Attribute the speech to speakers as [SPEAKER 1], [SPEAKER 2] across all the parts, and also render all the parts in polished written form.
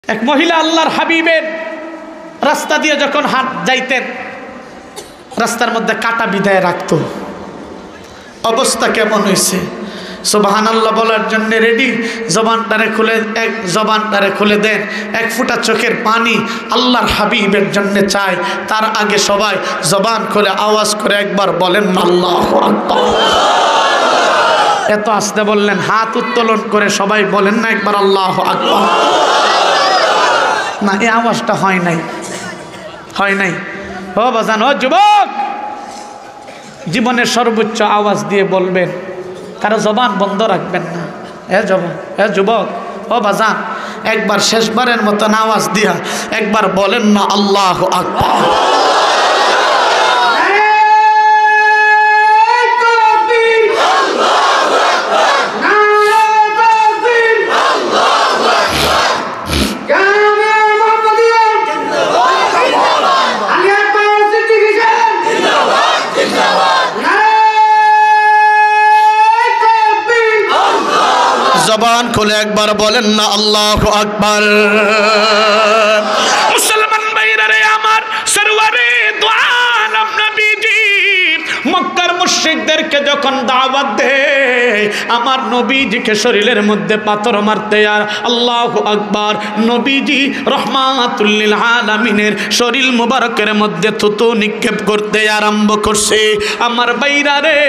[SPEAKER 1] এক মহিলা আল্লাহর হাবিবের রাস্তা দিয়ে যখন হাঁট যাইতেন, রাস্তার মধ্যে কাটা বিদায় রাখতো। অবস্থা কেমন হয়েছে? সুবহানাল্লাহ বলার জন্য রেডি। জবানটারে খুলে দেন, এক ফোঁটা চোখের পানি আল্লাহর হাবিবের জন্য চাই। তার আগে সবাই জবান খুলে আওয়াজ করে একবার বলেন আল্লাহু আকবার। এত আস্তে বললেন, হাত উত্তোলন করে সবাই বলেন না একবার আল্লাহু আকবার। না, এই আওয়াজটা হয় নাই। ও বাজান, ও যুবক, জীবনের সর্বোচ্চ আওয়াজ দিয়ে বলবেন, কারো জবান বন্ধ রাখবেন না। এ যুবক, ও বাজান, একবার শেষবারের মতন আওয়াজ দিয়া একবার বলেন না আল্লাহু আকবার। জবান খুলে একবার বলেন না আল্লাহু আকবার। মুসলমান ভাইরা রে আমার, সরওয়ারে দু আলম নবীজি মক্কার মুশরিকদেরকে যখন দাওয়াত দেয়, আমার নবীজিকে শরীরের মধ্যে পাথর মারতে আর আল্লাহু আকবার, নবীজি রহমাতুল লিল আলামিনের শরীর মুবারকের মধ্যে থুতু নিক্ষেপ করতে আরম্ভ করছে। আমার ভাইরা রে,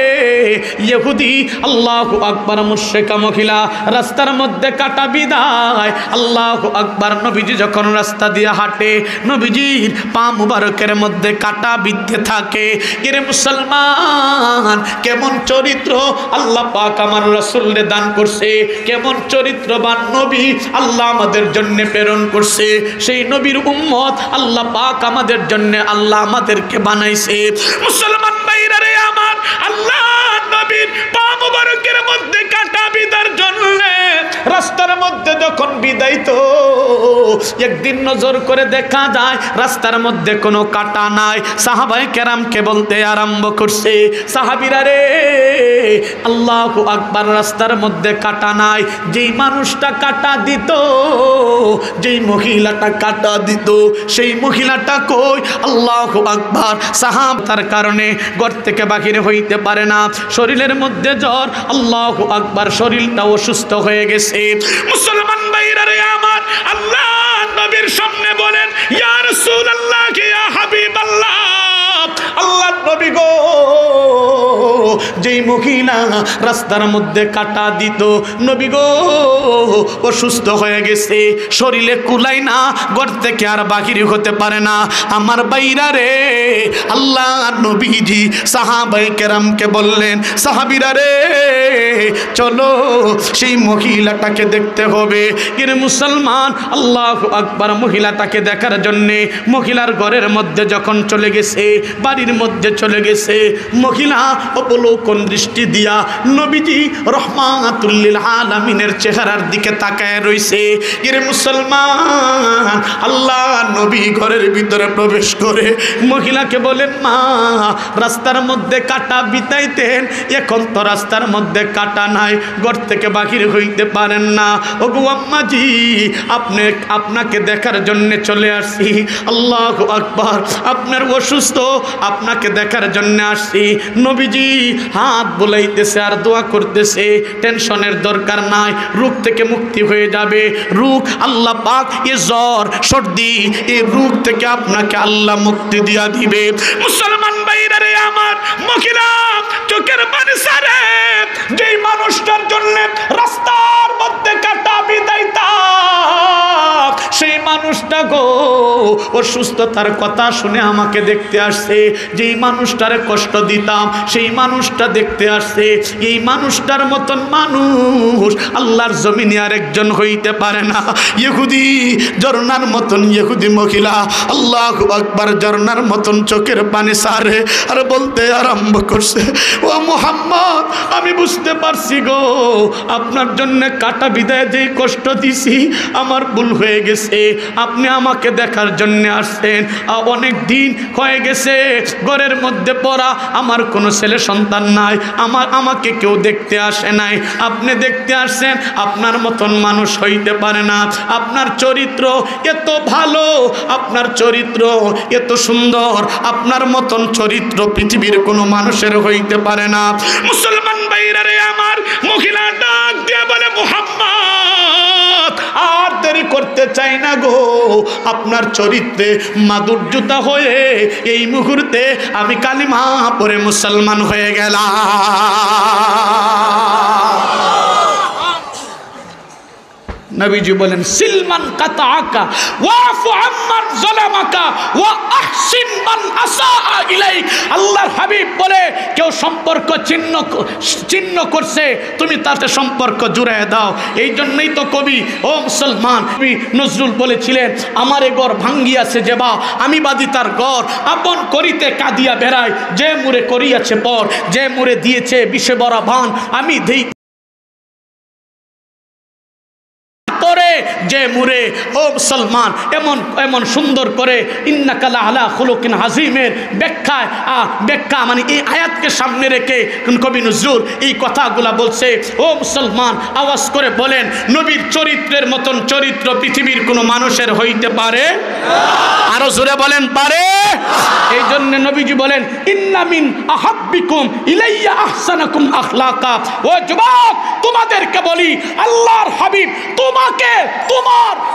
[SPEAKER 1] ইহুদি আল্লাহু আকবার মুশরিকা মহিলা রাস্তার মধ্যে কাটা বিদায়, আল্লাহু আকবার। নবীজি যখন রাস্তা দিয়ে হাঁটে, নবীজির পা মুবারকের মধ্যে কাটা বিদ্ধে থাকে। এর মুসলমান, কেমন চরিত্র আল্লাহ পাক আমার রাসূলকে দান করছে, কেমন চরিত্রবান নবী আল্লাহ আমাদের জন্য প্রেরণ করছে। সেই নবীর উম্মত আল্লাহ পাক আমাদের জন্য, আল্লাহ আমাদেরকে বানাইছে। মুসলমান ভাইরা রে আমার, আল্লাহ নবীর পা মুবারকের মধ্যে কাটা বিদার জন্য রাস্তার মধ্যে যখন বিদাইতো, একদিন নজর করে দেখা যায় রাস্তার মধ্যে কোনো কাটা নাই। সাহাবায়ে কেরামকে বলতে আরম্ভ করছে, সাহাবীরা রে, আল্লাহু আকবার, রাস্তার মধ্যে কাটা নাই। যেই মানুষটা কাটা দিত, যেই মহিলাটা কাটা দিত, সেই মহিলাটা কই? আল্লাহু আকবার। সাহাবাতার কারণে ঘর থেকে বাহির হইতে পারে না, শরীরের মধ্যে জ্বর, আল্লাহু আকবার, শরীরটা অসুস্থ হয়ে গেছে। মুসলমান ভাইরা রে আমার, আল্লাহ নবীর সামনে বলেন, ইয়া রাসূলুল্লাহ, ইয়া হাবিবাল্লাহ, আল্লাহ নবী গো, যেই মহিলা রাস্তার মধ্যে কাটা দিত, নবী গো, অসুস্থ হয়ে গেছে, শরীরে কুলাই না, ঘর থেকে আর বাহির হতে পারে না। আমার বাইরা রে, আল্লাহ নবীজি সাহাবায়ে কেরামকে বললেন, সাহাবীরা রে, চলো সেই মহিলাটাকে দেখতে হবে। এর মুসলমান, আল্লাহু আকবার, মহিলাটাকে দেখার জন্যে মহিলার ঘরের মধ্যে যখন চলে গেছে, বাড়ির মধ্যে চলে গেছে, মহিলা অবলোকন দৃষ্টি দিয়া নবীজি রহমাতুল লিল আলামিনের চেহারার দিকে তাকায় রইছে। এর মুসলমান, আল্লাহ নবী ঘরের ভিতরে প্রবেশ করে মহিলাকে বলেন, মা, রাস্তার মধ্যে কাটা বিতাইতেন, এখন তো রাস্তার মধ্যে কাটা নাই, ঘর থেকে বাহির হইতে পারেন না। ওগো আম্মাজি, আপনাকে দেখার জন্য চলে আসছি। আল্লাহু আকবার, আপনার অসুস্থ, আপনাকে দেখার জন্য আসছি। নবীজি হাত বুলাইতেছে আর দোয়া করতেছে, টেনশনের দরকার নাই, রোগ থেকে মুক্তি হয়ে যাবে। রোগ আল্লাহ পাক, এ জ্বর সর্দি, এই রোগ থেকে আপনাকে আল্লাহ মুক্তি দিয়া দিবে। মুসলমান ভাইরা রে আমার, মহিলা চোখের পানি সারে, যেই মানুষটার জন্য রাস্তার মধ্যে কাটা বিদাইতা, সেই মানুষটা গো অসুস্থতার কথা শুনে আমাকে দেখতে আসছে। যেই মানুষটারে কষ্ট দিতাম, সেই মানুষটা দেখতে আসছে। এই মানুষটার মতন মানুষ আল্লাহর জমিনে আর একজন হইতে পারে না। ইহুদি ঝর্ণার মতন, ইহুদি মহিলা আল্লাহু আকবার, ঝর্ণার মতন চোখের পানি সারে আর বলতে আরম্ভ করছে, ও মুহাম্মদ, আমি বুঝতে পারছি গো, আপনার জন্য কাটা বিদায় যেই কষ্ট দিছি, আমার ভুল হয়ে গেছে। আপনি আমাকে দেখার জন্য আসছেন, অনেক দিন হয়ে গেছে ঘরের মধ্যে পড়া, আমার কোনো ছেলে সন্তান নাই, আমাকে কেউ দেখতে আসে নাই, আপনি দেখতে আসছেন। আপনার মতন মানুষ হইতে পারে না, আপনার চরিত্র এত ভালো, আপনার চরিত্র এত সুন্দর, আপনার মতন চরিত্র পৃথিবীর কোনো মানুষের হইতে পারে না। মুসলমান ভাইরা রে আমার, মহিলা ডাক দিয়ে বলে মুহাম্মদ আর দেরি করতে চাই না গো, আপনার চরিত্রে মাধুর্যতা হয়ে এই মুহূর্তে আমি কালিমা পড়ে মুসলমান হয়ে গেলাম। নবীজি বলেন সিলমান কাতাআকা ওয়াফু আম্মান যালামাকা ওয়া আহসিন মান আসাআ ইলাইক। আল্লাহর হাবিব বলে কেউ সম্পর্ক ছিন্ন করছে, তুমি তাতে সম্পর্ক জুড়ে দাও। এই জন্যই তো কবি ও মুসলমান কবি নজরুল বলেছিলেন, আমারে গড় ভাঙ্গিয়াছে যেবা আমি বাদি তার গড়, আপন করিতে কাঁদিয়া বেড়ায় যে মুরে করিয়াছে পর, যে মুরে দিয়েছে বিষে ভরা ভান আমি দেই পরে যে মুরে। ও মুসলমান এমন এমন সুন্দর করে ইন্নাকা লাআলা খুলুকিন আযীমের ব্যাখ্যা মানে এই আয়াতকে সামনে রেখে কবি নজরুল এই কথাগুলা বলছে। ও মুসলমান আওয়াজ করে বলেন, নবীর চরিত্রের মতন চরিত্র পৃথিবীর কোনো মানুষের হইতে পারে? আরো জোরে বলেন পারে? এই জন্য নবীজি বলেন ইন্না মিন আহাব্বিকুম ইলাইয়া আহসানাকুম আখলাকা। ও যুবক তোমাদেরকে বলি, আল্লাহর হাবিব তোমাকে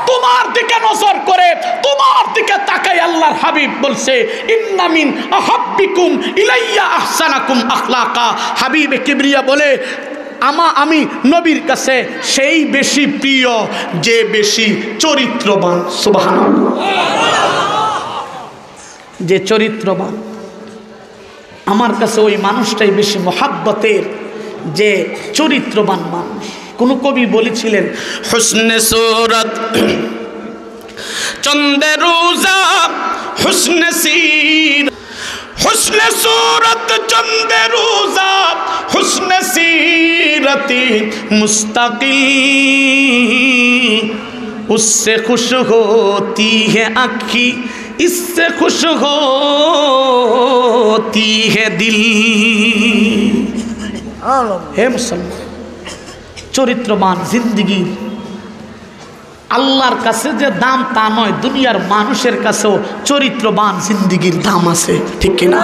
[SPEAKER 1] তোমার দিকে নজর করে, তোমার দিকে তাকাই আল্লাহর হাবিব বলছে ইন্না মিন আহাব্বিকুম ইলাইয়া আহসানাকুম আখলাকা। হাবিবে কিবরিয়া বলে আমি নবীর কাছে সেই বেশি প্রিয় যে বেশি চরিত্রবান। সুবহানাল্লাহ। যে চরিত্রবান আমার কাছে ওই মানুষটাই বেশি মহাব্বতের যে চরিত্রবান মানুষ। কোন কবি বলেছিলেন হুসনে সুরত চন্দে রোজা হুসনে সির, হুসনে সুরত চন্দে রোজা হুসনে सीरती मुस्तकिल उससे खुश होती है आँखी इससे खुश होती है दिल। हे मुसलमान চরিত্রবান জিন্দেগি আল্লাহর কাছে যে দাম তা নয়, দুনিয়ার মানুষের কাছেও চরিত্রবান জিন্দেগির দাম আছে, ঠিক কিনা?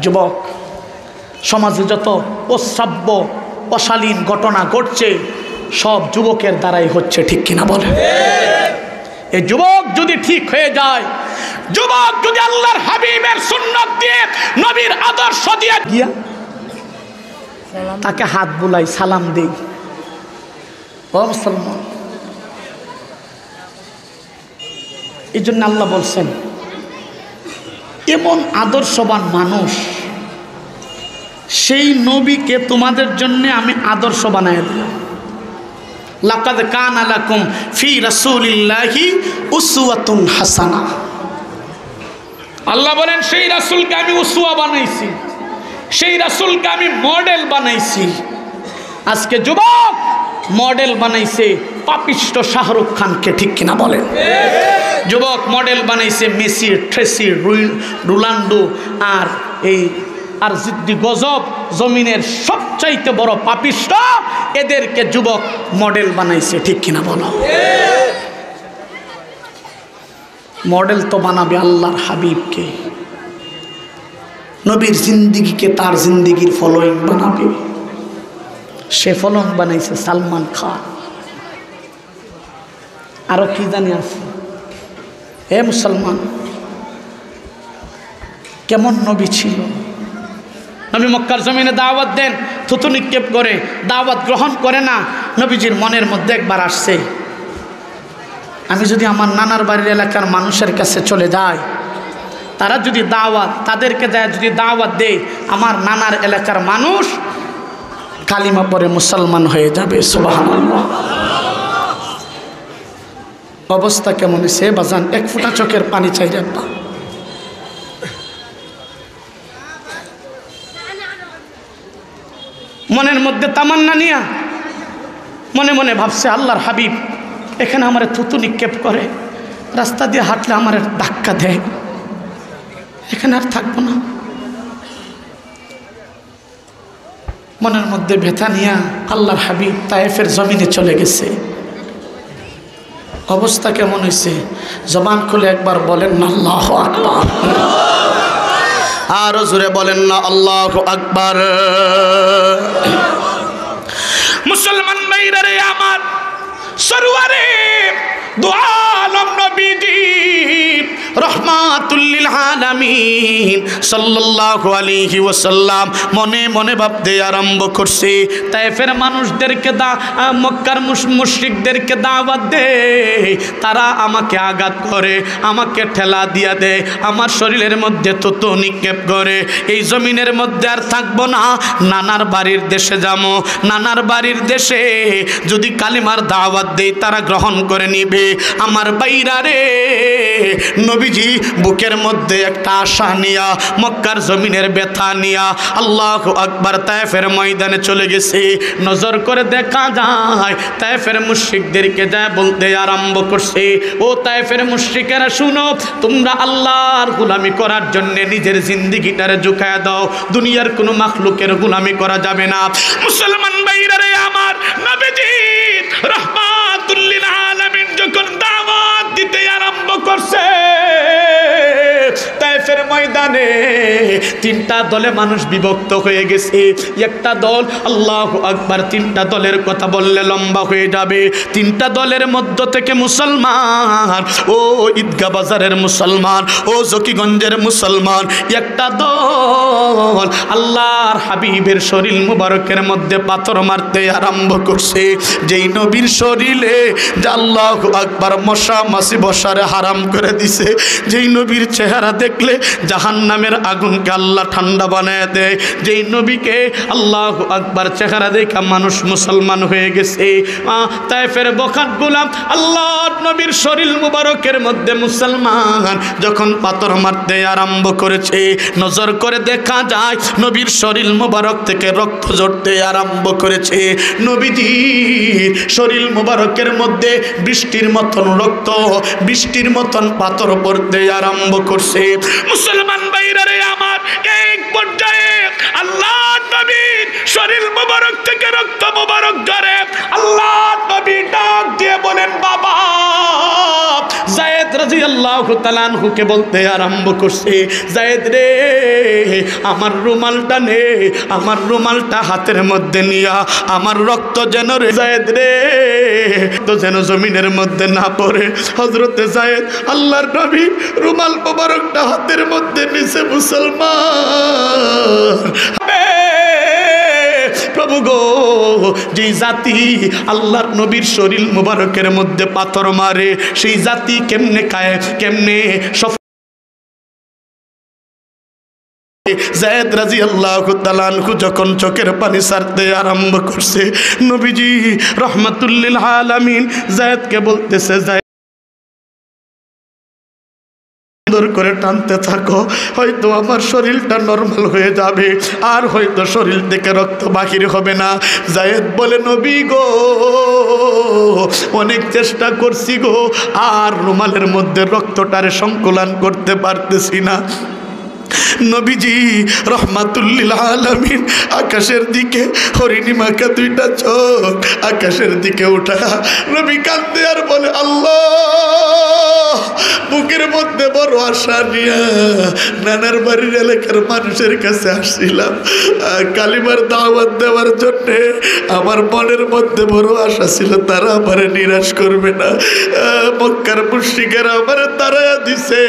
[SPEAKER 1] যুবক সমাজে যত অশ্রাব্য অশালীন ঘটনা ঘটছে সব যুবকের দ্বারাই হচ্ছে, ঠিক কিনা বলে? এই যুবক যদি ঠিক হয়ে যায়, যুবক যদি আল্লাহর হাবিবের সুন্নাত দিয়ে নবীর আদর্শ দিয়ে গিয়া তাকে হাত বুলাই সালাম দেই, ও মুসলমান। এই জন্য আল্লাহ বলছেন এমন আদর্শবান মানুষ, সেই নবীকে তোমাদের জন্য আমি আদর্শ বানায় দিলাম। লাকাদ কানা লাকুম ফি রাসূলিল্লাহি উসওয়াতুন হাসানা। আল্লাহ বলেন সেই রাসূলকে আমি উসওয়া বানাইছি, সেই রাসূলকে আমি মডেল বানাইছি। আজকে যুবক মডেল বানাইছে পাপিষ্ট শাহরুখ খানকে, ঠিক কিনা বলেন? যুবক মডেল বানাইছে মেসি, ট্রেসি, রোনাল্ডো আর জিদ্দি গজব, জমিনের সবচাইতে বড় পাপিষ্ট, এদেরকে যুবক মডেল বানাইছে, ঠিক কিনা বলো? মডেল তো বানাবে আল্লাহর হাবিবকে, নবীর জিন্দিগিকে তার জিন্দিগির ফলোয়িং বানাবে। সে ফলোয়িং বানাইছে সালমান খান, আরো কি জানি আছে। হে মুসলমান কেমন নবী ছিল? নবী মক্কার জমিনে দাওয়াত দেন, থুতু নিক্ষেপ করে দাওয়াত গ্রহণ করে না। নবীজির মনের মধ্যে একবার আসছে, আমি যদি আমার নানার বাড়ির এলাকার মানুষের কাছে চলে যাই, তারা যদি তাদেরকে দেয়, যদি দাওয়াত দেয়, আমার নানার এলাকার মানুষ কালিমা পরে মুসলমান হয়ে যাবে। সুবহানাল্লাহ। অবস্থা কেমন সে বাজান, এক ফোঁটা চোখের পানি চাই রাখবা। মনের মধ্যে তামান্না নিয়া মনে মনে ভাবছে আল্লাহর হাবিব এখানে আমার থুতু নিক্ষেপ করে, রাস্তা দিয়ে হাঁটলে আমার ধাক্কা দেয়, এখানে আর থাকবো না। মনের মধ্যে ব্যথা নিয়ে আল্লাহর হাবিব তায়েফের জমিনে চলে গেছে। অবস্থা কেমন হয়েছে? জবান খুলে একবার বলেন না আল্লাহু আকবার, আরো জোরে বলেন না আল্লাহু আকবার। মুসলমান ভাইরা রে আমার, সরওয়ারে দু আলম নবীজি রহমাতুল লিল আলামিন সাল্লাল্লাহু আলাইহি ওয়াসাল্লাম মনে মনে ভাবতে আরম্ভ করছে, তায়েফের মানুষদেরকে মক্কার মুশরিকদেরকে দাওয়াত দে, তারা আমাকে আঘাত করে, আমাকে ঠেলা দিয়া দেয়, আমার শরীরের মধ্যে থুতু নিক্ষেপ করে, এই জমিনের মধ্যে আর থাকবো না, নানার বাড়ির দেশে যাবো। নানার বাড়ির দেশে যদি কালিমার দাওয়াত দেই তারা গ্রহণ করে নিবে। আমার বাইরা রে, নবীজি বুকের মধ্যে একটা আশা নিয়া, মক্কার জমিনের ব্যথা নিয়া আল্লাহু আকবার তায়েফের ময়দানে চলে গেছে। নজর করে দেখা যায় তায়েফের মুশরিকদেরকে যা বলতে আরম্ভ করছে, ও তায়েফের মুশরিকেরা শুনো, তোমরা আল্লাহর গোলামি করার জন্য নিজের জিন্দেগিটারে ঝুঁকায় দাও, দুনিয়ার কোনো মাখলুকের গোলামি করা যাবে না। মুসলমান ভাইরা রে আমার, নবীজি রহমাতুল লিল আলামিন যখন দাওয়াত দিতে আরম্ভ করছে, তায়েফের ময়দানে তিনটা দলে মানুষ বিভক্ত হয়ে গেছে। একটা দল, আল্লাহু আকবার, তিনটা দলের কথা বললে লম্বা হয়ে যাবে। তিনটা দলের মধ্য থেকে মুসলমান, ও ঈদগাহ বাজারের মুসলমান, ও জকিগঞ্জের মুসলমান, একটা দল আল্লাহর হাবিবের শরীর মুবারকের মধ্যে পাথর মারতে আরম্ভ করছে। যেই নবীর শরীরে যে আল্লাহু আকবার মশা মাছি বসারে হারাম করে দিছে, যেই নবীর চেহারা দেখলে জাহান্নামের আগুনকে আল্লাহ ঠান্ডা বানায় দেয়, যেই নবীকে আল্লাহু আকবার চেহারা দেখা মানুষ মুসলমান হয়ে গেছে। তায়েফের বখাত গোলাম আল্লাহর নবীর শরীর মুবারকের মধ্যে মুসলমান যখন পাথর মারতে আরম্ভ করেছে, নজর করে দেখা যায় নবীর শরীর মুবারক থেকে রক্ত ঝরতে আরম্ভ করেছে। নবীজির শরীর মুবারকের মধ্যে বৃষ্টির মতন রক্ত, বৃষ্টির মতন পাথর পড়তে আরম্ভ করছে। মুসলমান ভাইরা রে আমার, এক পর্যায়ে আল্লাহর নবীর শরীর মুবারক থেকে রক্ত মুবারক ঝরে। আল্লাহর নবী ডাক দিয়ে বলেন, বাবা যায়েদ রাদিয়াল্লাহু তাআলা আনহুকে বলতে আরম্ভ করছে, যায়েদ রে, আমার রুমালটা নে, আমার রুমালটা হাতের মধ্যে নিয়া আমার রক্ত যেন রে যায়েদ রে তো যেন জমিনের মধ্যে না পড়ে। হযরতে যায়েদ আল্লাহর নবী রুমাল মুবারকটা হাতের মধ্যে নিছে। মুসলমান প্রভু গো, যে জাতি আল্লাহর নবীর শরীর মুবারকের মধ্যে পাথর মারে, সেই জাতি কেমনে খায়, কেমনে যায়েদ রাদিয়াল্লাহু তাআলা আনহু যখন চোখের পানি ছাড়তে আরম্ভ করছে, নবীজি রহমাতুল লিল আলামিন যায়েদকে বলতেছে, করে টানতে থাকো, হয়তো আমার শরীরটা নরমাল হয়ে যাবে, আর হয়তো শরীর থেকে রক্ত বাহির হবে না। যায়েদ বলে, নবী গো, অনেক চেষ্টা করছি গো, আর রুমালের মধ্যে রক্তটারে সংকলন করতে পারতেছি না। নবীজি রহমাতুল লিল আলামিন আকাশের দিকে হরিণী মাখা দুইটা চোখ আকাশের দিকে উঠা নবী কাঁদতে আর বলে, আল্লাহ, বুকের মধ্যে বড় আশা নিয়া নানার বাড়ির এলাকার মানুষের কাছে আসছিলাম, কালিমার দাওয়াত দেওয়ার জন্য আমার মনের মধ্যে বড় আশা ছিল তারা আমার নিরাশ করবে না। মক্কার মুশরিকেরা আমার তাড়ায়া দিছে,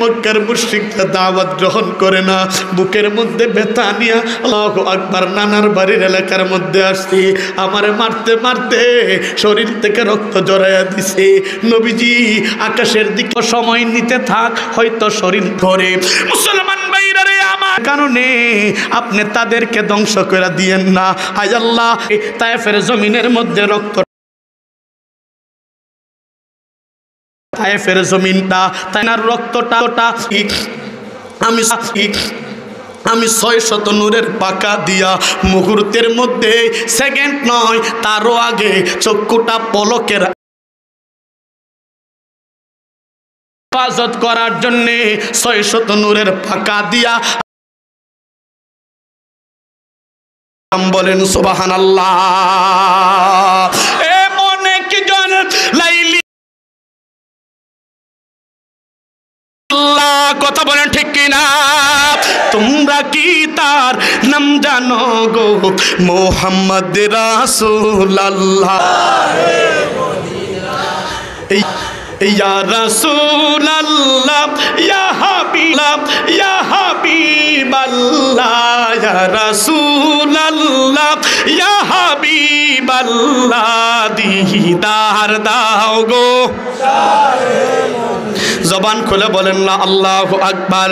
[SPEAKER 1] মক্কার মুশরিকরা দাওয়াত গ্রহণ করে না। বুকের মধ্যে ব্যথা নিয়া আল্লাহু আকবার নানার বাড়ির এলাকার মধ্যে আসছি, আমারে মারতে মারতে শরীর থেকে রক্ত জড়াইয়া দিছে। নবীজি আকাশের দিকে সময় নিতে থাক, হয়তো শরীর ধরে। মুসলমান ভাইরা রে আমার, কারণে আপনি তাদেরকে ধ্বংস করে দিয়েন না। আয় আল্লাহ, তায়েফের জমিনের মধ্যে রক্ত, তায়েফের জমিনটা, তাইনার রক্তটা আমি 600 নূরের পাকা দিয়া মুহূর্তের মধ্যে, সেকেন্ড নয় তারও আগে চক্ষুটা পলকের হেফাজত করার জন্যে 600 নূরের পাকা দিয়া বলেন সুবহানাল্লাহ। এমন একজন লাইলি কথা বলেন ঠিক কিনা? তোমরা কি তার নাম জানো গো? মুহাম্মদ রাসূলুল্লাহ। ইয়া রাসূলুল্লাহ ইয়া হাবিবাল্লাহ ইয়া হাবিবাল্লাহ ইয়া রাসূলুল্লাহ ইয়া হাবিবাল্লাহ দিদার দাও গো। জবান খুলে বলেন না আল্লাহু আকবার।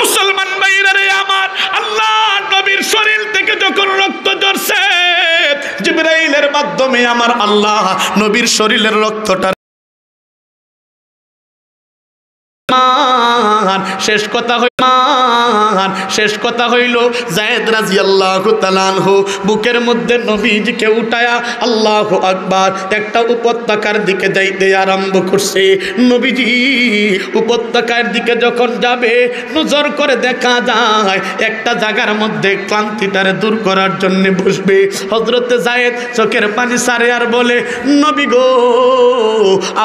[SPEAKER 1] মুসলমান ভাইরা রে আমার, আল্লাহ নবীর শরীর থেকে যখন রক্ত ঝরছে জিবরাইলের মাধ্যমে আমার আল্লাহ নবীর শরীরের রক্তটা শেষ কথা হইল যায়েদ রাদিয়াল্লাহু তাআলা আনহু বুকের মধ্যে নবীজিকে উঠায়া আল্লাহু আকবার একটা উপত্যকার দিকে যাইতে আরম্ভ করছে। নবীজি উপত্যকার দিকে যখন যাবে নজর করে দেখা যায় একটা জায়গার মধ্যে ক্লান্তিটারে দূর করার জন্য বসবে। হযরতে যায়েদ চোখের পানি ছাড়ে আর বলে, নবী গো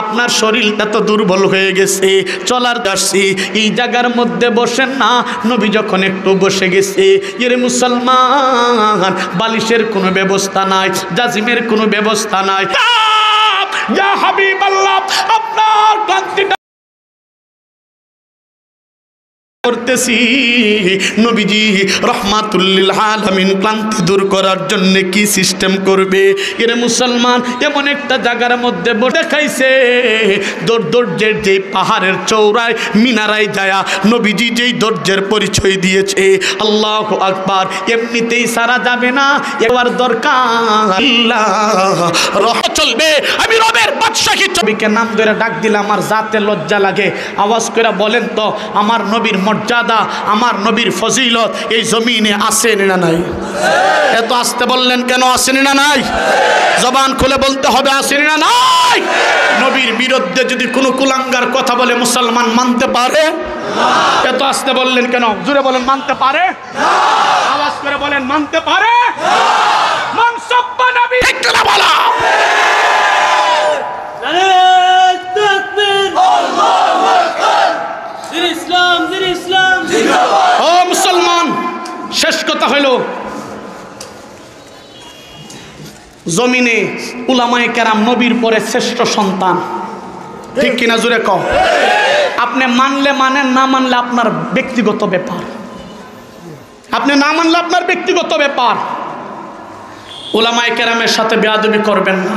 [SPEAKER 1] আপনার শরীরটা তো দুর্বল হয়ে গেছে, চলার আসছি এই জায়গার মধ্যে বসেন না। নবী যখন একটু বসে গেছে, এর মুসলমান বালিশের কোনো ব্যবস্থা নাই, জাজিমের কোনো ব্যবস্থা নাই। ইয়া হাবিবাল্লাহ আপনার ক্লান্তিটা করতেছি। নবীজি রাহমাতুল লিল আলামিন ক্লান্তি দূর করার জন্য কি সিস্টেম করবে? এর মুসলমান এমন একটা জায়গার মধ্যে বসে খাইছে দৌড়ের যে পাহাড়ের চৌড়ায় মিনারায় যায়া নবীজি যেই দৌড়ের পরিচয় দিয়েছে আল্লাহু আকবার, এমনিতেই সারা যাবে না, এবার দরকার রহ চলবে। আমি রবের বাদশাহী নবীকে নাম ধরে ডাক দিলে আমার জাতে লজ্জা লাগে। আওয়াজ করে বলেন তো আমার নবীর মর্যাদা, আমার নবীর ফজিলত এই জমিনে আছে না নাই? এত আসতে বললেন কেন? আসেনি না নাই? জবান খুলে বলতে হবে আসেনি না নাই? নবীর বিরুদ্ধে যদি কোনো কুলাঙ্গার কথা বলে মুসলমান মানতে পারে? এত আসতে বললেন কেন? জোরে বলেন মানতে পারে? আওয়াজ করে বলেন মানতে পারে? মানসব্বা নবী ঠিক না বলা। ও মুসলমান, শেষ কথা হইল জমিনে উলামায়ে কেরাম নবীর পরে শ্রেষ্ঠ সন্তান, ঠিক কিনা জোরে কও? আপনি মানলে মানেন, না মানলে আপনার ব্যক্তিগত ব্যাপার। আপনি না মানলে আপনার ব্যক্তিগত ব্যাপার। উলামায়ে কেরামের সাথে বেয়াদবি করবেন না।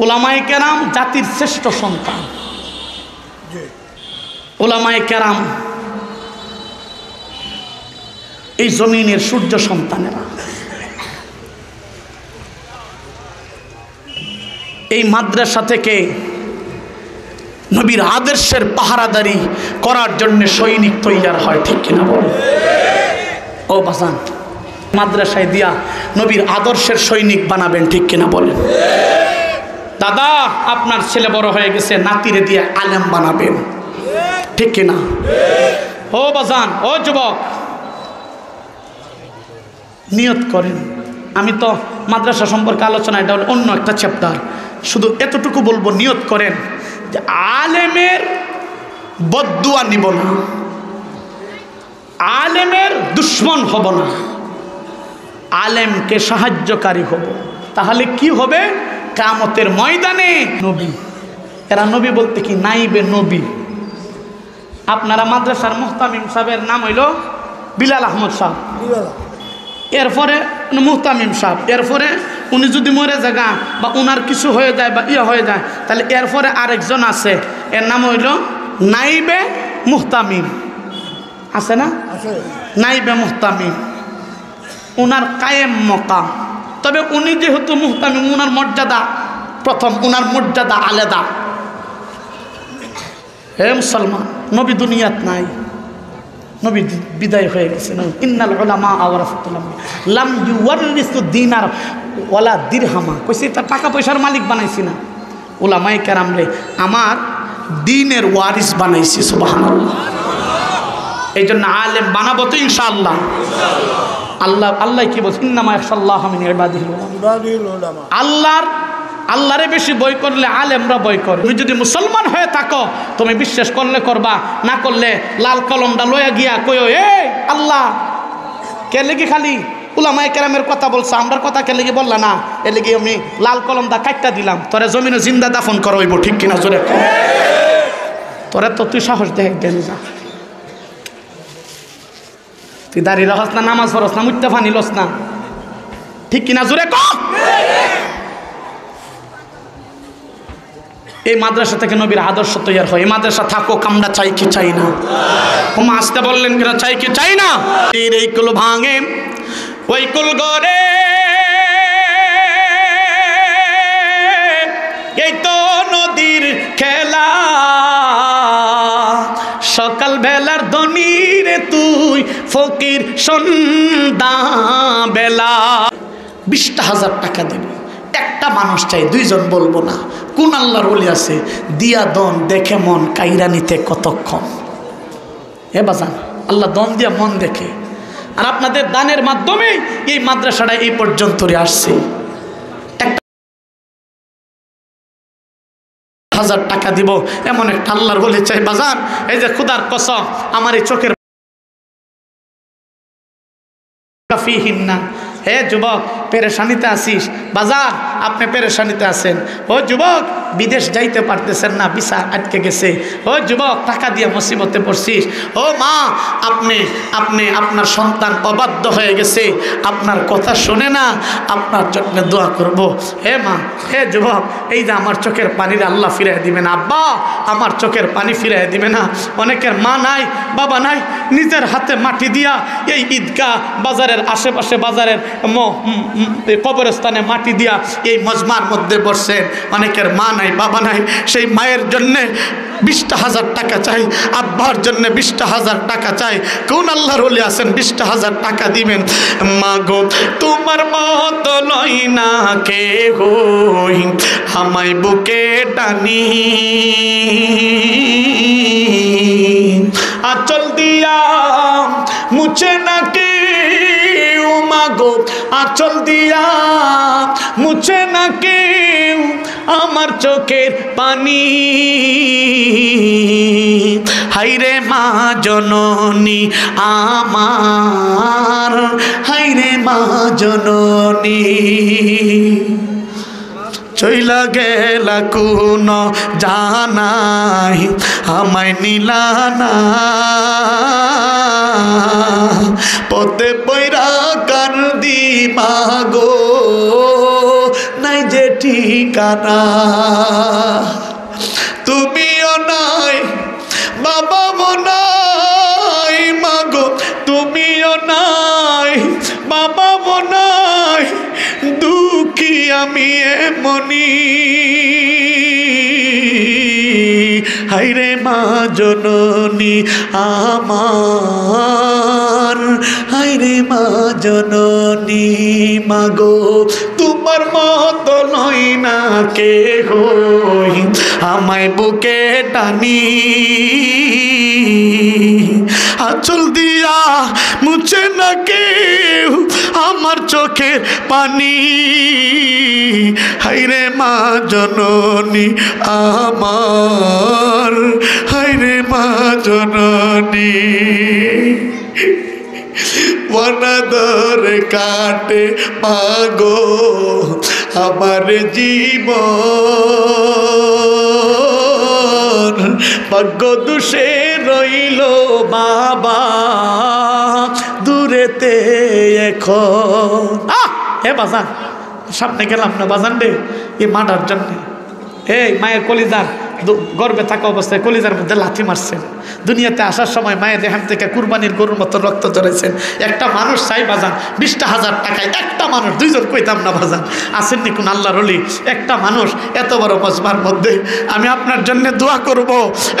[SPEAKER 1] উলামায়ে কেরাম জাতির শ্রেষ্ঠ সন্তান। উলামায়ে কেরাম এই জমিনের সূর্য সন্তানেরা। এই মাদ্রাসা থেকে নবীর আদর্শের পাহারাদারি করার জন্য সৈনিক তৈয়ার হয়, ঠিক কিনা বল? ও বাজান, মাদ্রাসায় দিয়া নবীর আদর্শের সৈনিক বানাবেন, ঠিক কিনা বলেন? দাদা আপনার ছেলে বড় হয়ে গেছে, নাতিরে দিয়ে আলেম বানাবেন, ঠিক কিনা? ও বাজান, ও যুবক, নিয়ত করেন। আমি তো মাদ্রাসা সম্পর্কে আলোচনা, এটা হল অন্য একটা চ্যাপ্টার। শুধু এতটুকু বলবো, নিয়ত করেন যে আলেমের বদদুয়া নিব না, আলেমের দুশ্মন হব না, আলেমকে সাহায্যকারী হব। তাহলে কি হবে? কিয়ামতের ময়দানে নবী, এরা নবী বলতে কি নাইবে নবী। আপনারা মাদ্রাসার মুহতামিম সাহেবের নাম হইল বিলাল আহমদ সাহেব, এরপরে মুহতামিম সাহেব, এরপরে উনি যদি মরে জায়গা বা উনার কিছু হয়ে যায় বা হয়ে যায়, তাহলে এরপরে আরেকজন আছে, এর নাম হইল নাইবে মুহতামিম। আছে না? নাইবে মুহতামিম, উনার কায়েম মকাম। তবে উনি যেহেতু মুহতামিম, উনার মর্যাদা প্রথম, উনার মর্যাদা আলাদা। হে মুসলমান, নবী দুনিয়াত নাই, নবী বিদায় হয়ে গেছে। ইন্নাল উলামা ওয়ারাসাতুল আমবিয়া লাম ইউওয়ারিসু দিনার ওয়ালা দিরহামা। কইছে এটা টাকা পয়সার মালিক বানাইছি না, উলামায়ে কেরাম রে আমার দ্বীনের ওয়ারিস বানাইছি সুবহানাল্লাহ। এই জন্য আলেম বানাবো তো ইনশাআল্লাহ। আল্লাহ কি বলছেন, ইন্নামা ইয়াখশাল্লাহা মিন ইবাদিহিল উলামা। আল্লাহরে বেশি ভয় করলে আলেমরা ভয় করে। তুমি যদি মুসলমান হয়ে থাকো তুমি বিশ্বাস করলে করবা, না করলে লাল কলমটা লইয়া গিয়া কইও এই আল্লাহ কে লেগে খালি উলামায়ে কেরামের কথা বলছো, আমরার কথা কে লেগে বললা না, এ লেগে আমি লাল কলমটা কাটটা দিলাম, তোরে জমিনে জিন্দা দাফন করা হইব, ঠিক কিনা জোরে তোরে তো তুই সাহস দেখ দেন যা, তুই দাঁড়িয়ে রাখস না, নামাজ পড়স না, মুত্তা ফানি লস না, ঠিক কিনা জোরে কম। এই মাদ্রাসা থেকে নবীর আদর্শ তৈরি হয়। এই মাদ্রাসা থাকুক, আমরা চাই কি চাই না? হুমা আসতে বললেন কিনা, চাই কি চাই না? এই কুল ভাঙে ওই কুল গড়ে, এই তো নদীর খেলা, সকাল বেলার ধনী রে তুই ফকির সন্ধ্যা বেলা। 20,000 টাকা দেব, একটা মানুষ চাই, 2 জন বলবো না। কোন আল্লাহর ওলি আছে দিয়া দন দেখে মন কাইরা নিতে কতক্ষণ। এ বাজান, আল্লাহ দন দিয়া মন দেখে, আর আপনাদের দানের মাধ্যমে এই মাদ্রাসাটা এই পর্যন্ত আসছে। 1,000 টাকা দিব এমন একটা আল্লাহর ওলি চাই বাজান। এই যে খুদার কসম, আমার এই চোখের কাফিহিন্না। হে যুবক, পেরেশানিতে আসিস বাজার, আপনি পেরেশানিতে আছেন। ও যুবক, বিদেশ যাইতে পারতেছেন না, ভিসা আটকে গেছে। ও যুবক, টাকা দিয়ে মুসিবতে পড়ছিস। ও মা, আপনি আপনার সন্তান অবাধ্য হয়ে গেছে, আপনার কথা শুনে না, আপনার জন্য দোয়া করব। হে মা, হে যুবক, এই যে আমার চোখের পানির আল্লাহ ফিরাই দিবে না। আব্বা, আমার চোখের পানি ফিরাই দিবে না। অনেকের মা নাই, বাবা নাই, নিজের হাতে মাটি দিয়া এই ঈদগাহ বাজারের আশেপাশে, বাজারের কবরস্থানে মাটি দিয়া এই মজমার মধ্যে বসছেন। অনেকের মা নাই, বাবা নাই, সেই মায়ের জন্যে 20,000 টাকা চাই, আব্বার জন্য 20,000 টাকা চাই। কোন আল্লাহর ওলি আছেন 20,000 টাকা দিবেন? মা গো, তোমার মত লই না কে হই, আমায় বুকে টানি, আঁচল দিয়া মুছে নাকি, মা গো আঁচল দিয়া মুছে নাকি আমার চোখের পানি। হাইরে মা জননী আমার, হাইরে মা জননী, চইলা গেলা কোন জানাই আমায় নিলা না, পথে পয়রা কান্দি মাগো নাই যে ঠিকানা। তুমিও নাই, বাবাও নাই, মাগো তুমিও নাই, বাবাও নাই, দুঃখী আমি এমনি। হাইরে মা জননী আমার, হাইরে মা জননী, মাগো তোমার মত নই না কে হই, আমায় বুকে টানি, আঁচল দিয়া মুছে না কেউ আমার চোখের পানি। হাইরে মা জননী আমার, হাইরে মা জননী, বনাদর কাটে মাগো আমার জীবন, ভাগ্য দুষে রইল বাবা দূরেতে এখন। হে বাজান, সামনে গেলাম না বাজান রে, এ মাটার জন্যে। এই মায়ের কলিজার গর্বে থাকা অবস্থায় কলিজার মধ্যে লাথি মারছেন। দুনিয়াতে আসার সময় মায়ের দেহান থেকে কুরবানির গরুর মতো রক্ত ঝরেছেন। একটা মানুষ চাই বাজান 20,000 টাকায়, একটা মানুষ, 2 জন কইতাম না বাজান, আসেননি কোন আল্লাহর ওলি? একটা মানুষ এত বড় মজমার মধ্যে, আমি আপনার জন্য দোয়া করব,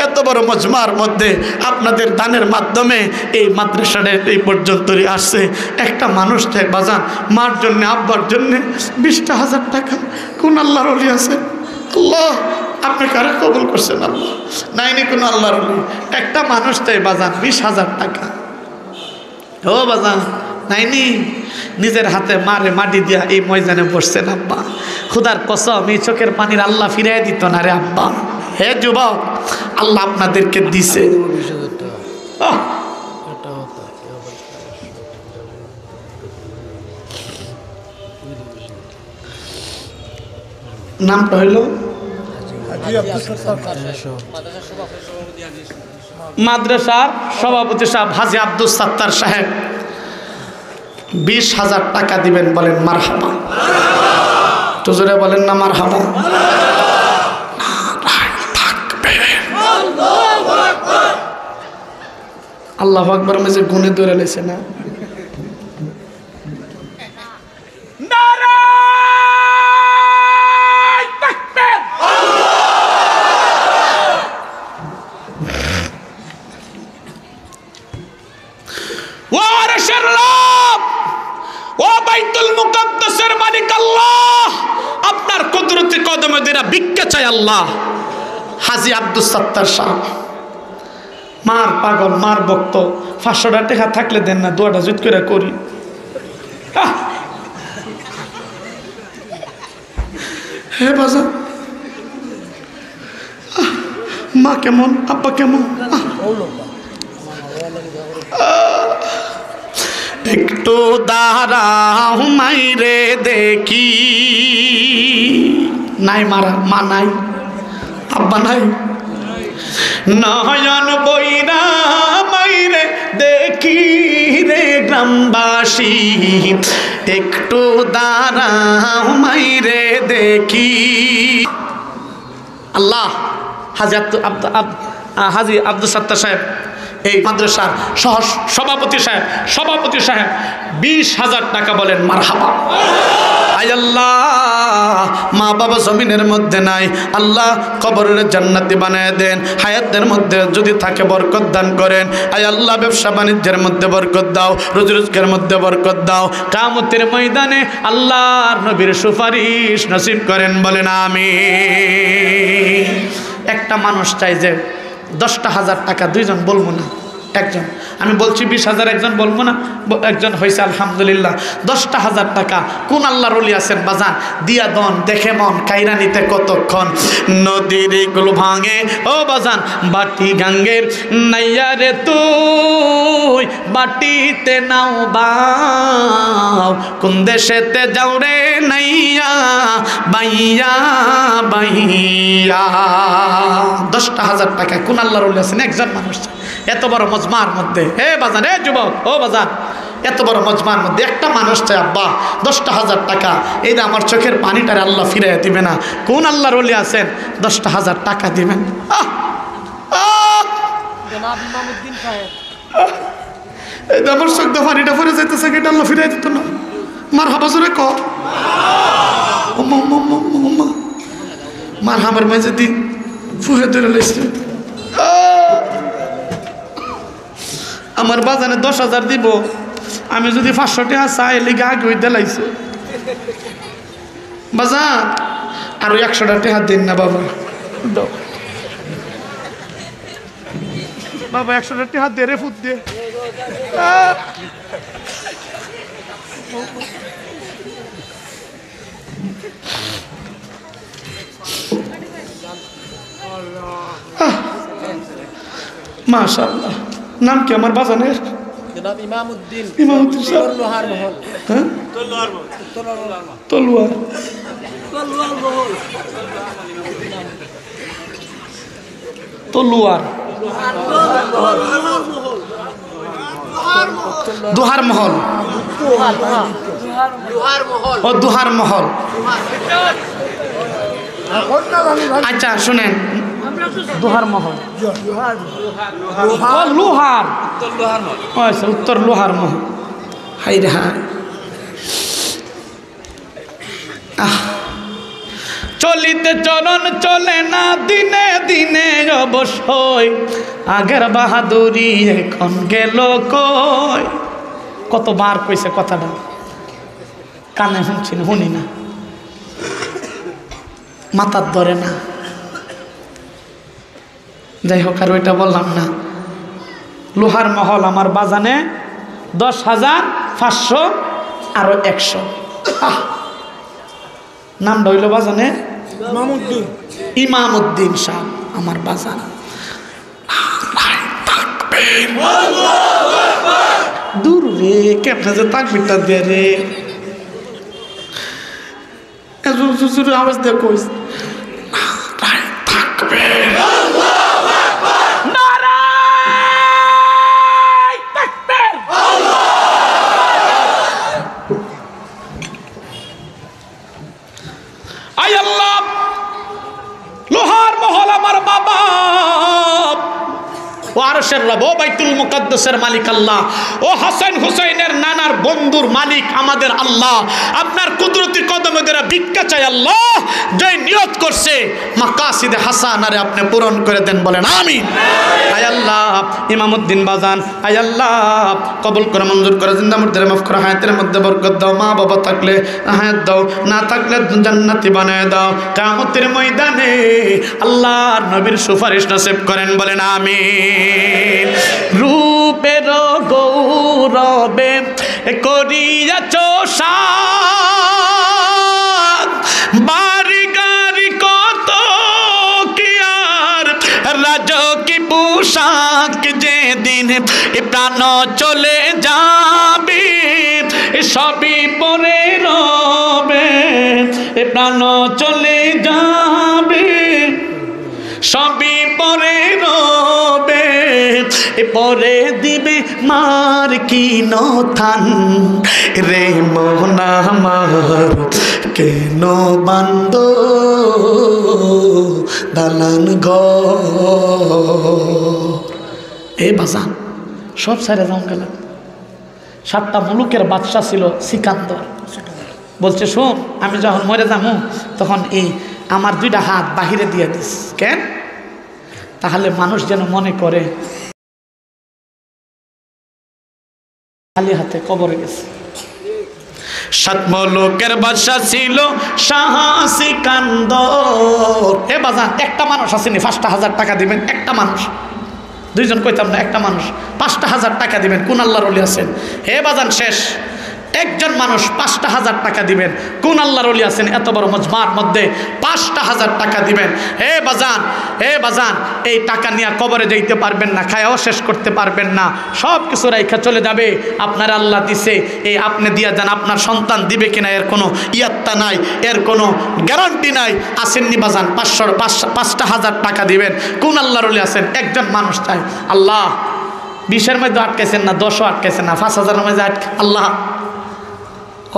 [SPEAKER 1] এত বড় মজমার মধ্যে আপনাদের দানের মাধ্যমে এই মাদ্রাসাটা এই পর্যন্ত আসছে। একটা মানুষ চাই বাজান, মার জন্য, আব্বার জন্য 20,000 টাকা। কোন আল্লাহর ওলি আছেন? আল্লাহ আপনি কারা কবুল করছেন আল্লাহ। নাইনি কোনো আল্লাহর ওলি, একটা মানুষ তাই বাজান 20,000 টাকা। ও বাজান নাইনি নিজের হাতে মারে মাটি দিয়া এই ময়দানে বসছেন আব্বা। খুদার কসম এই চোখের পানির আল্লাহ ফিরাই দিত না রে আব্বা। হে যুবক, আল্লাহ আপনাদেরকে দিছে। নামটা হইল মাদ্রাসার সভাপতি সাহেব হাজী আব্দুল সাত্তার সাহেব 20,000 টাকা দিবেন। বলেন মারহাবা। তো জোরে বলেন না মারহাবা। আল্লাহু আকবার মেজে গুনে ধরে লেছে না। আপনার কুদরতি কদমে দিরা ভিক্ষা চাই আল্লাহ। হাজী আব্দুল সাত্তার সাহেব মার পাগল, মার ভক্ত। 500 টাকা থাকলে দেন না, দোয়াটা জুত করে করি। হে বাজা, মা কেমন, আব্বা কেমন? একটু দাঁড়াও মাইরে দেখি। নাই মারা, মা নাই, আব্বা নাই। নয়ন বইরা মাইরে দেখি রে গ্রামবাসী, একটু দাঁড়াও মাইরে দেখি। আল্লাহ হাজী আব্দুল সাত্তার সাহেব এই মাদ্রাসার সভাপতি সাহেব 20,000 টাকা। বলেন মারহাবা। আয় আল্লাহ, মা বাবা জমিনের মধ্যে নাই, আল্লাহ কবরের জান্নাতি বানায় দেন। হায়াতের মধ্যে যদি থাকে বরকত দান করেন। আয় আল্লাহ ব্যবসা বাণিজ্যের মধ্যে বরকত দাও, রুজি রোজগারের মধ্যে বরকত দাও। কিয়ামতের ময়দানে আল্লাহর নবীর সুপারিশ নসিব করেন। বলেন আমিন। একটা মানুষ চাই যে 10,000 টাকা, দুইজন বলবো না, একজন। আমি বলছি 20,000, একজন বলবো না, একজন হয়েছে আলহামদুলিল্লাহ। 10,000 টাকা কোন আল্লাহর ওলি আছেন বাজান? দিয়া দন দেখে মন কাইরা নিতে কতক্ষণ। নদীর গুল ভাঙে ও বাজান বাটি গাঙ্গের নাইয়া রে তুই বাটিতে নাও বাও, কোন দেশেতে যাও রে নাইয়া বাইয়া বাইয়া। 10,000 টাকা কোন আল্লাহর ওলি আছেন? একজন মানুষ। এত বড় মজমার মধ্যে, হে বাজান, হে যুবক, ও বাজান, এত বড় মজমার মধ্যে একটা মানুষ চাই আব্বা 10,000 টাকা। এই না আমার চোখের পানিটারে আল্লাহ ফিরে দিবে না। কোন আল্লাহর ওলি আছেন 10,000 টাকা দিবেন? এই আমার চোখ দা পানিটা পরে যাইতেছে, এটা আল্লাহ ফিরে দিত না। মারহাবা জোরে ক। মারহাবার মাঝে দি ফুহে ধরে লেছে। আমার বাজানে 10,000 দিব, আমি যদি 500 টাকা চাই লিগে আগে হইতে লাগছে বাজান। আরো 100 টাকা দিন না বাবা, বাবা 100 টাকা দে রে, ফুট দে। মাশাআল্লাহ। নাম কি আমার বাজানের? জনাব ইমামউদ্দিন। ইমামউদ্দিন সাহেব তলোয়ার মহল। হ্যাঁ, তলোয়ার তলোয়ার দুহার মহল। ও দুহার মহল। আচ্ছা শুনেন, দুহার মহল, লোহার, আচ্ছা উত্তর লোহার মহল। হাই রে হাই। চলিতে চলন চলে না দিনে দিনে অবশ্যই, আগের বাহাদুরি এখন গেল কই। কতবার কইছে কথাটা, কানে শুনছি না, শুনি না। মাথার ধরে না। যাই হোক, আর ওইটা বললাম না। লোহার মহল আমার বাজানে 10,500 আরো 100। নামটা হইল বাজানে ইমামউদ্দিন সাহেব আমার বাজান। দূর রে, কেমনে যে তাকবীরটা দিয়ে রে, আওয়াজ দিয়ে কইস লোহার মহল আমার বাবা, ও আরশের রব, ও বাইতুল মুকাদ্দাসের মালিক আল্লাহ, ও হাসান হুসাইনের নানার বন্ধুর মালিক আমাদের আল্লাহ, আপনার কুদরতি কদমে ধরে ভিক্ষা চাই আল্লাহ। যে নিয়ত করছে মাকাসিদে হাসানারে আপনি পূরণ করে দেন, বলেন আমিন। আয় আল্লাহ, ইমামউদ্দিন বাজান, আয় আল্লাহ কবুল করে মঞ্জুর করে, জিন্দা মুর্দারে মাফ করে, হায়াতের মধ্যে বরকত দাও, মা বাবা থাকলে হায়াত দাও, না থাকলে জান্নাতি বানায় দাও, কিয়ামতের ময়দানে আল্লাহর নবীর সুপারিশ নসিব করেন, বলেন আমিন। রূপের গৌরবে করিয়াছ সাদ, বাড়ি গাড়ি কত কি আর রাজকি পোশাক, যেদিন প্রাণ চলে যাবে সবই পরে রবে, প্রাণ চলে যাবে সবই পরে রবে, পরে দিবে মার কি নথান রে মন আমার, কেন বান্দ দালান ঘর। এই বাজান সব সাইরে যাও গেল। 7টা মুলুকের বাদশা ছিল সিকান্দর। বলছে শোন, আমি যখন মরে যাবো তখন এই আমার 2টা হাত বাহিরে দিয়ে দিস। কেন? তাহলে মানুষ যেন মনে করে খালি হাতে কবরে গেছে। 7 মুলুকের বাদশা ছিল শাহ সিকান্দর। এ বাজান, একটা মানুষ আসেনি 5,000 টাকা দিবেন, একটা মানুষ, 2 জন কইতাম না, একটা মানুষ 5,000 টাকা দিবেন। কোন আল্লাহর ওলি আছেন? হে বাজান শেষ, একজন মানুষ 5,000 টাকা দিবেন। কোন আল্লাহর ওলি আছেন এত বড় মজমার মধ্যে 5,000 টাকা দিবেন? হে বাজান, হে বাজান, এই টাকা নিয়ে কবরে যাইতে পারবেন না, খায়াও শেষ করতে পারবেন না, সব কিছু রাইখা চলে যাবে। আপনার আল্লাহ দিছে, এই আপনি দিয়া যান, আপনার সন্তান দিবে কিনা এর কোনো ইয়াত্তা নাই, এর কোনো গ্যারান্টি নাই। আসেননি বাজান, 5,000 টাকা দিবেন। কোন আল্লাহর ওলি আছেন? একজন মানুষ চাই। আল্লাহ 20-এর মধ্যে আটকাইছেন না, 10ও আটকাইছেন না, 5,000-এর মধ্যে আল্লাহ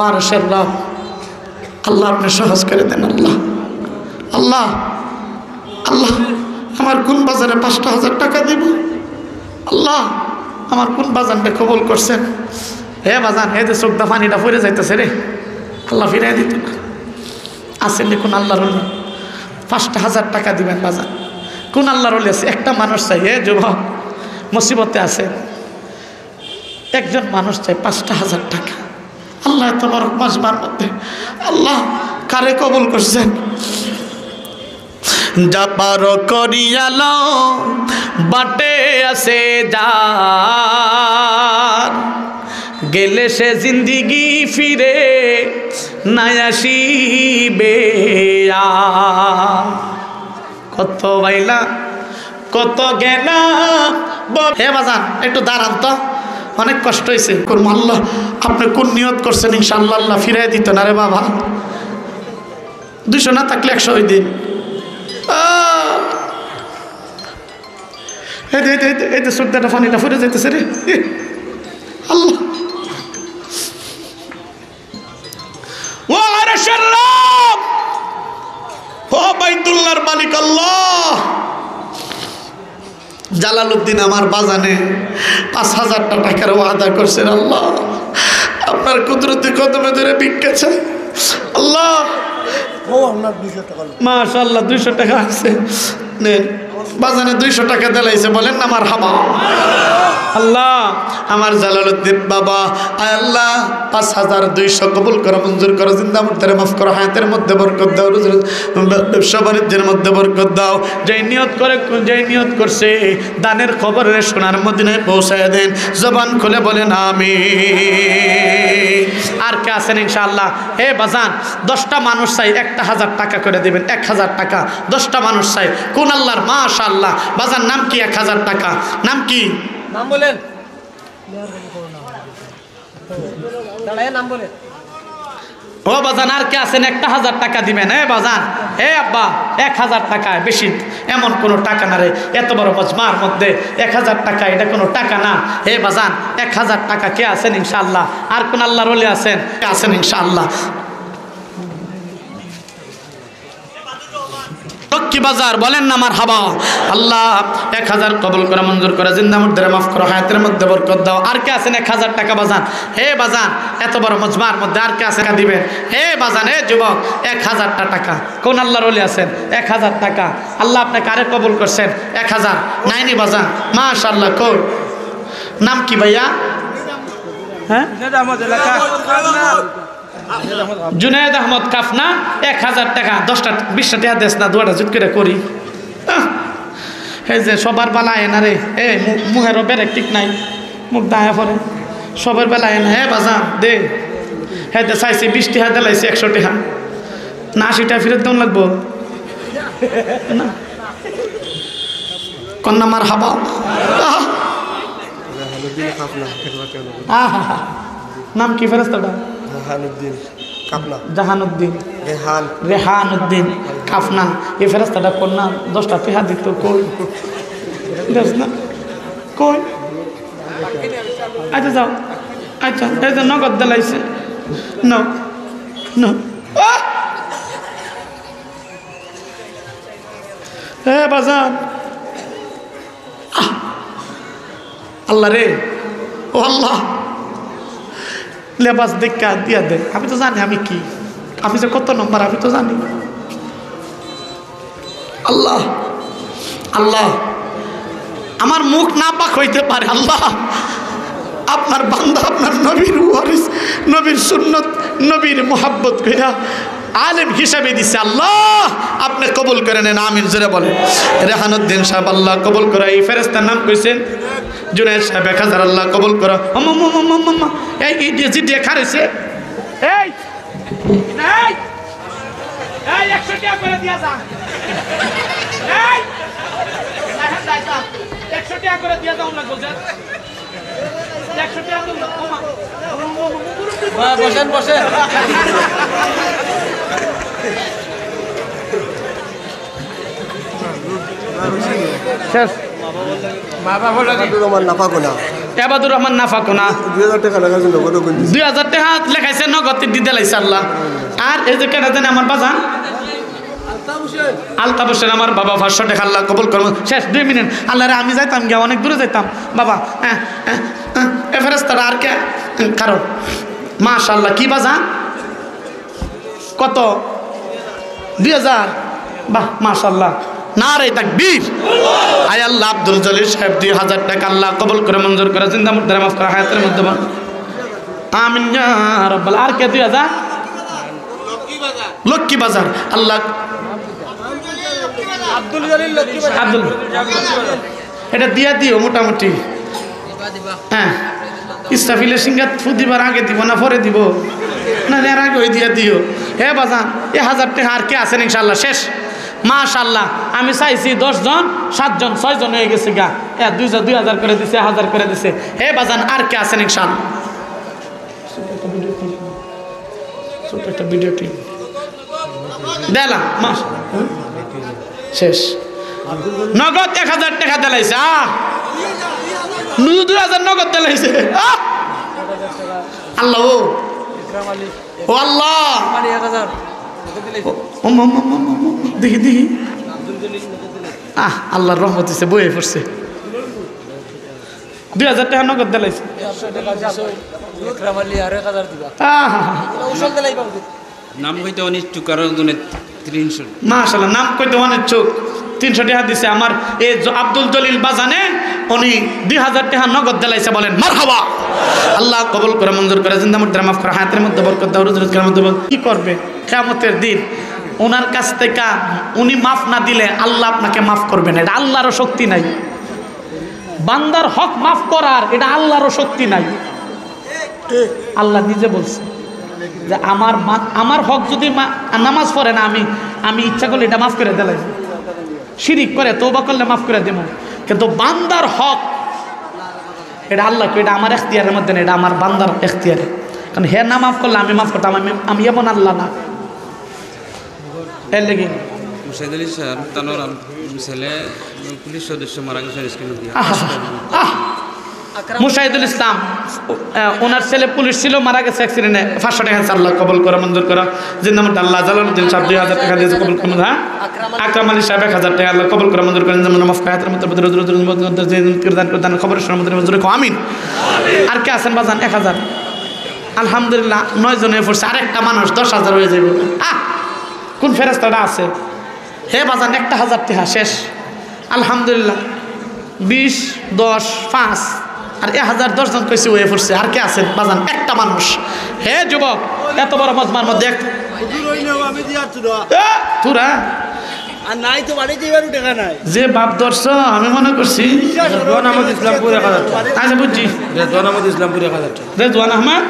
[SPEAKER 1] আরশের রব, আল্লাহ আপনি সহজ করে দেন। আল্লাহ আল্লাহ আল্লাহ, আমার কোন বাজারে 5,000 টাকা দিব? আল্লাহ আমার কোন বাজানটা কবুল করছেন? হে বাজান, হে যে চোখদা পানিটা পড়ে যাইতেছে রে, আল্লাহ ফিরাই দিত না। আসেন কোন আল্লাহর ওলি? 5,000 টাকা দিবেন বাজান। কোন আল্লাহর ওলি আছে? একটা মানুষ চাই। হে যুবক, মুসিবতে আছে, একজন মানুষ চাই 5,000 টাকা। আল্লাহ এত বড় মজমার মধ্যে আল্লাহ কারে কবুল করছেন? যা পারো করিয়ালো বাটে আছে যার, গেলে সে জিন্দিগি ফিরে নাই আসিবে আর। কত বাইলা কত গেলা। হে বাজান একটু দাঁড়ান তো, অনেক কষ্ট হয়েছে। করবো আল্লাহ আপনি কোন নিয়ত করছেন? ইনশাআল্লাহ আল্লাহ ফিরাই দিত না রে বাবা। 200 না থাকলে 100 ওই দিন। এই যে সুরদাটা পানিটা ফুরে যাইতেছে রে আল্লাহ। ও আরশের রব, ও বাইতুল্লাহর মালিক আল্লাহ, জালালউদ্দিন আমার বাজানে 5,000 টাকার ওয়াদা করছেন। আল্লাহ আপনার কুদরতি কদমে ধরে ভিক্ষা চাই। আল্লাহ মাশাআল্লাহ 200 টাকা আছে, নেন বাজানে 200 টাকা দিলাইছে, বলেন না মারহাবা। আল্লাহ আমার জালালউদ্দিন বাবা, আয় আল্লাহ 5200 কবুল করো, মঞ্জুর করো, জিন্দা মুর্দারে মাফ করো, হায়াতের মধ্যে বরকত দাও, ব্যবসা বাণিজ্যের মধ্যে বরকত দাও। যেই নিয়ত করছে দানের খবর সোনার মদিনায় পৌঁছায় দেন। জবান খুলে বলেন আমিন। আর কে আছেন ইনশাআল্লাহ? হে বাজান 10টা মানুষ চাই 1000 টাকা করে দিবেন। 1000 টাকা 10টা মানুষ চাই। কোন আল্লাহর? মাশাআল্লাহ। বাজান নাম কি? 1000 টাকা। নাম কি?
[SPEAKER 2] নাম বলেন, দাঁড়ায় নাম বলেন।
[SPEAKER 1] ও বাজান আর কে আছেন? 1000 টাকা দিবেন। হে বাজান, হে আব্বা 1000 টাকা বেশি এমন কোনো টাকা না রে, এত বড় মজমার মধ্যে 1000 টাকা এটা কোনো টাকা না। হে বাজান 1000 টাকা কে আছেন ইনশাআল্লাহ? আর কোন আল্লাহর ওলি আছেন? কে আছেন ইনশাআল্লাহ? লক্ষ্মী বাজার, বলেন না মারহাবা। আল্লাহ 1000 কবুল করে, মঞ্জুর করে, জিন্দা মুর্দারে মাফ করো, হায়াতের মধ্যে বরকত দাও। আর কে আছেন 1000 টাকা? বাজান, হে বাজান এত বড় মজমার মধ্যে আর কে আছেন দিবেন? হে বাজান, হে যুবক 1000টা টাকা। কোন আল্লাহর ওলি আছেন? 1000 টাকা। আল্লাহ আপনাকে আরে কবুল করছেন 1000 নাইনি বাজান। মাশাআল্লাহ। কই নাম কি ভাইয়া? হ্যাঁ জুনায়েদ আহমদ কাফনা। 1000 টাকা। 10টা 20টা টাকা দেশ না, দুয়াটা জুট করে করি। এই যে সবার বেলা আয় না রে, এ মুহেরও বেড়ে ঠিক নাই, মুখ দায়া পরে সবার বেলা আয় না। হে বাজান দে, হ্যাঁ দে চাইছি 20 টাকা দিলাইছি 100 টাকা না, 80 টাকা ফেরত দেন লাগবো না। কন্যা মার হাবা। নাম কি ফেরেশতাটা? জাহানুদ্দিন, রেহানুদ্দিন কাফনা। এই ফেরেশতাটা কন্যা 10টা টাকা দিত। কই দেখ না, কই? আচ্ছা যাও, আচ্ছা এই যে নগদ দিলাইছে। ন ন হে বাজান, আল্লাহ রে, ও আল্লাহ লেবাস দেখা দিয়া দে। আমি তো জানি আমি কি, আমি যে কত নম্বর আমি তো জানি। আল্লাহ আল্লাহ আমার মুখ না পাক হইতে পারে। আল্লাহ আপনার বান্দা আপনার নবীর ওয়ারিস, নবীর সুন্নত, নবীর মোহাব্বত কইরা আলেম হিসাবে দিছে। আল্লাহ আপনি কবুল করে নেন, আমিন জোরে বলেন। রেহানুদ্দিন সাহেব আল্লাহ কবুল করা। এই ফেরেশতার নাম কইছেন জুনায়েদ সাহেব। 1000 আল্লাহ কবুল করো। এই যে দিয়ে খারেছে, এই এই এই 100 টাকা করে দিয়া যা। এই 100 টাকা করে দিয়া দাও না গোজা। 100 টাকা দাও না।
[SPEAKER 2] বসেন বসেন।
[SPEAKER 1] শেষ।
[SPEAKER 2] আবাদুর রহমান নাফাকোনা
[SPEAKER 1] 2000 টাকা লেখাইছে, নগদ দিতে লাইছে আল্লাহ। আর এই যে কেনা জানে আমার বাজান আলতাফ হোসেন, আমার বাবা 500 টাকা আল্লাহ কবুল করবো। শেষ 2 মিনিট। আল্লাহ রে আমি যাইতাম গিয়া, অনেক দূরে যাইতাম বাবা। এ ফেরেশতারা আর কে কারণ মাশাআল্লাহ। কি বাজান কত? 2000। বাহ মাশাআল্লাহ, নারে তাকবীর। আয় আল্লাহ আব্দুল জলিল সাহেব 2000 টাকা আল্লাহ কবুল করে, মঞ্জুর করে, জিন্দা মুর্দারে মাফ করে, হায়াতের মধ্যে আমিন ইয়া রাব্বাল। আর কে 2000? লক্ষ্মী বাজার আল্লাহ
[SPEAKER 2] আব্দুল জলিল লক্ষ্মী বাজার।
[SPEAKER 1] আব্দুল এটা দিয়া দিও মোটামুটি। হ্যাঁ ইস্তাফিলের সিঙ্গাত ফুদিবার আগে দিব না পরে দিব? না এর আগে ওই দিয়া দিও। হে বাজান 1000 টাকা আর কে আছেন ইনশাআল্লাহ? শেষ। মাশাআল্লাহ আমি চাইছি 10 জন, 7 জন, 6 জন হয়ে গেছে গা। 2000 করে দিছে, 1000 করে দিছে। হে বাজান আর কে আছেন ইনশাআল্লাহ? ছোট একটা ভিডিও ক্লিপ দিলাম। শেষ। নগদ 1000 টাকা দিলাইছে। 2000 নগদ দিলাইছে। আল্লাহ ও আল্লাহ, দেখি দেখি। আল্লাহর রহমত হইছে, বইয়ে পড়ছে। 2000 টাকা নগদ দিলাইছে।
[SPEAKER 3] নাম কইতে অনেক চুকার জন্য 300।
[SPEAKER 1] মাশাআল্লাহ নাম কইতে অনেক চোখ 300 টাকা দিছে আমার এই আব্দুল জলিল বাজানে উনি 2000 টাকা নগদ দিলাইছে বলেন মারহাবা আল্লাহ কবুল করে মঞ্জুর করে জিন্দা মুর্দা মাফ করে হায়াতের মধ্যে বরকত দাও রুজির মধ্যে কি করবে কিয়ামতের দিন ওনার কাছ থেকে উনি মাফ না দিলে আল্লাহ আপনাকে মাফ করবে না এটা আল্লাহরও শক্তি নাই বান্দার হক মাফ করার এটা আল্লাহরও শক্তি নাই আল্লাহ নিজে বলছে যে আমার হক যদি নামাজ পড়ে না আমি ইচ্ছা করলে এটা মাফ করে দিলাম শিরিক করে তওবা করলে মাফ করে দেব কিন্তু বান্দার হক এটা আল্লাহ এটা আমার এখতিয়ারের মধ্যে না এটা আমার বান্দার এখতিয়ারে কারণ হে না মাফ করলে আমি মাফ করতাম আমি এমন আল্লাহ না এর লেগে
[SPEAKER 3] মুশাহিদ আলী স্যার তানোর ছেলে পুলিশ সদস্য মারা গেছে
[SPEAKER 1] মুশাহিদুল ইসলাম ওনার ছেলে পুলিশ ছিল মারা গেছে অ্যাক্সিডেন্টে 500 টাকা আল্লাহ কবুল করে মঞ্জুর করা জিন্দামুদ আল্লাহ জালালউদ্দিন সাহেব 2000 টাকা দিয়েছে কবুল করুন হ্যাঁ আকরাম আলী সাহেব 1000 টাকা আল্লাহ কবুল করে মঞ্জুর করেন যেমন মাফ কায়াতের মধ্যে কিরদান খবরের সময় মঞ্জুর করো আমিন আর কে আছেন বাজান 1000 আলহামদুলিল্লাহ 9 জনে পড়ছে আরেকটা মানুষ 10,000 হয়ে যাবে কোন ফেরেশতাটা আছে হে বাজান 1000 টাকা শেষ আলহামদুলিল্লাহ 20 10 5 আর 1010 জন কইছে হয়ে পড়ছে আর কে আছেন বাজান একটা মানুষ হে যুবক এত বড় মজমার মধ্যে তোরা
[SPEAKER 2] আর নাই তো বাড়ি যাইবার টাকা নাই
[SPEAKER 1] যে বাপ দর্শ আমি মনে করছি
[SPEAKER 3] রেজওয়ান আহমদ ইসলামপুর 1000
[SPEAKER 1] আচ্ছা বুঝছি
[SPEAKER 3] রেজওয়ান আহমদ ইসলামপুর 1000
[SPEAKER 1] রেজওয়ান আহমদ